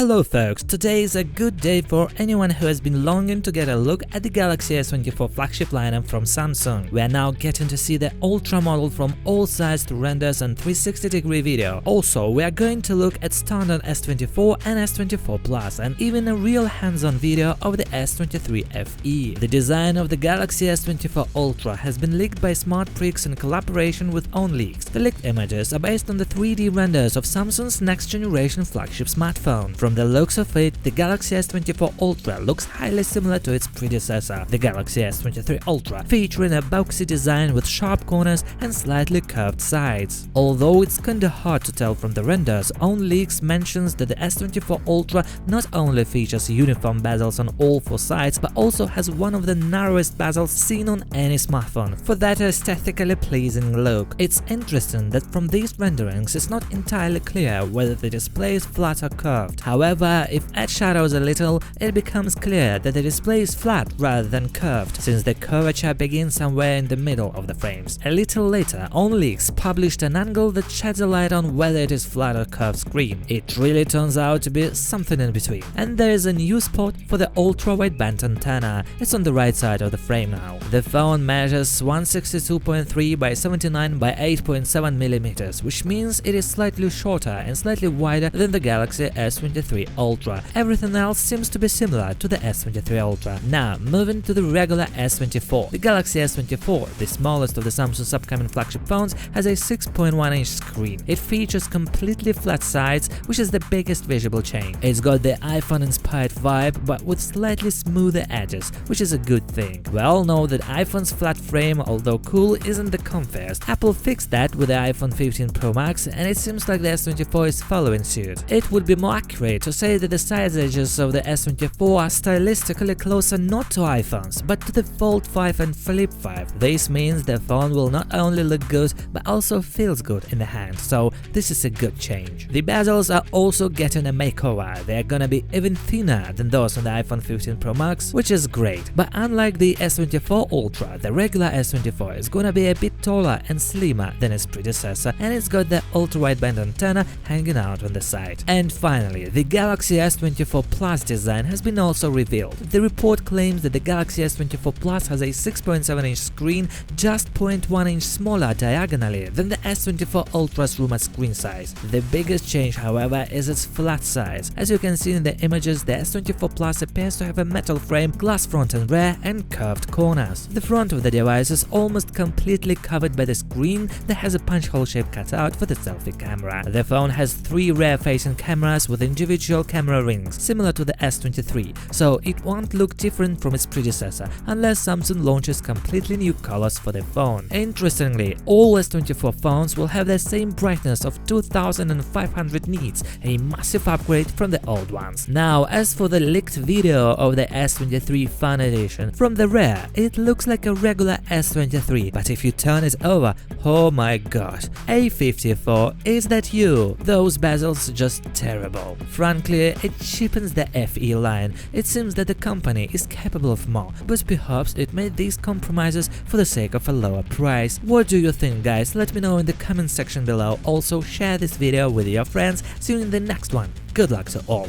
Hello folks, today is a good day for anyone who has been longing to get a look at the Galaxy S24 flagship lineup from Samsung. We are now getting to see the Ultra model from all sides through renders and 360-degree video. Also, we are going to look at standard S24 and S24 Plus and even a real hands-on video of the S23 FE. The design of the Galaxy S24 Ultra has been leaked by SmartPrix in collaboration with OwnLeaks. The leaked images are based on the 3D renders of Samsung's next-generation flagship smartphone. From the looks of it, the Galaxy S24 Ultra looks highly similar to its predecessor, the Galaxy S23 Ultra, featuring a boxy design with sharp corners and slightly curved sides. Although it's kinda hard to tell from the renders, OwnLeaks mentions that the S24 Ultra not only features uniform bezels on all four sides, but also has one of the narrowest bezels seen on any smartphone, for that aesthetically pleasing look. It's interesting that from these renderings it's not entirely clear whether the display is flat or curved. However, if add shadows a little, it becomes clear that the display is flat rather than curved, since the curvature begins somewhere in the middle of the frames. A little later, OwnLeaks published an angle that sheds a light on whether it is flat or curved screen. It really turns out to be something in between. And there is a new spot for the ultra-wideband antenna. It's on the right side of the frame now. The phone measures 162.3 by 79 by 8.7 mm, which means it is slightly shorter and slightly wider than the Galaxy S23 Ultra. Everything else seems to be similar to the S23 Ultra. Now, moving to the regular S24. The Galaxy S24, the smallest of the Samsung's upcoming flagship phones, has a 6.1-inch screen. It features completely flat sides, which is the biggest visible change. It's got the iPhone-inspired vibe, but with slightly smoother edges, which is a good thing. We all know that iPhone's flat frame, although cool, isn't the comfiest. Apple fixed that with the iPhone 15 Pro Max, and it seems like the S24 is following suit. It would be more accurate to say that the side edges of the S24 are stylistically closer not to iPhones, but to the Fold 5 and Flip 5. This means the phone will not only look good, but also feels good in the hand, so this is a good change. The bezels are also getting a makeover. They are gonna be even thinner than those on the iPhone 15 Pro Max, which is great. But unlike the S24 Ultra, the regular S24 is gonna be a bit taller and slimmer than its predecessor, and it's got the ultra-wideband antenna hanging out on the side. And finally, the Galaxy S24 Plus design has been also revealed. The report claims that the Galaxy S24 Plus has a 6.7-inch screen, just 0.1-inch smaller diagonally than the S24 Ultra's rumored screen size. The biggest change, however, is its flat size. As you can see in the images, the S24 Plus appears to have a metal frame, glass front and rear, and curved corners. The front of the device is almost completely covered by the screen that has a punch-hole shape cutout for the selfie camera. The phone has 3 rear-facing cameras with individual camera rings, similar to the S23, so it won't look different from its predecessor unless Samsung launches completely new colors for the phone. Interestingly, all S24 phones will have the same brightness of 2500 nits, a massive upgrade from the old ones. Now, as for the leaked video of the S23 Fan Edition, from the rear it looks like a regular S23, but if you turn it over, oh my gosh, A54, is that you? Those bezels just terrible. Frankly, it cheapens the FE line. It seems that the company is capable of more, but perhaps it made these compromises for the sake of a lower price. What do you think, guys? Let me know in the comment section below. Also, share this video with your friends. See you in the next one. Good luck to all.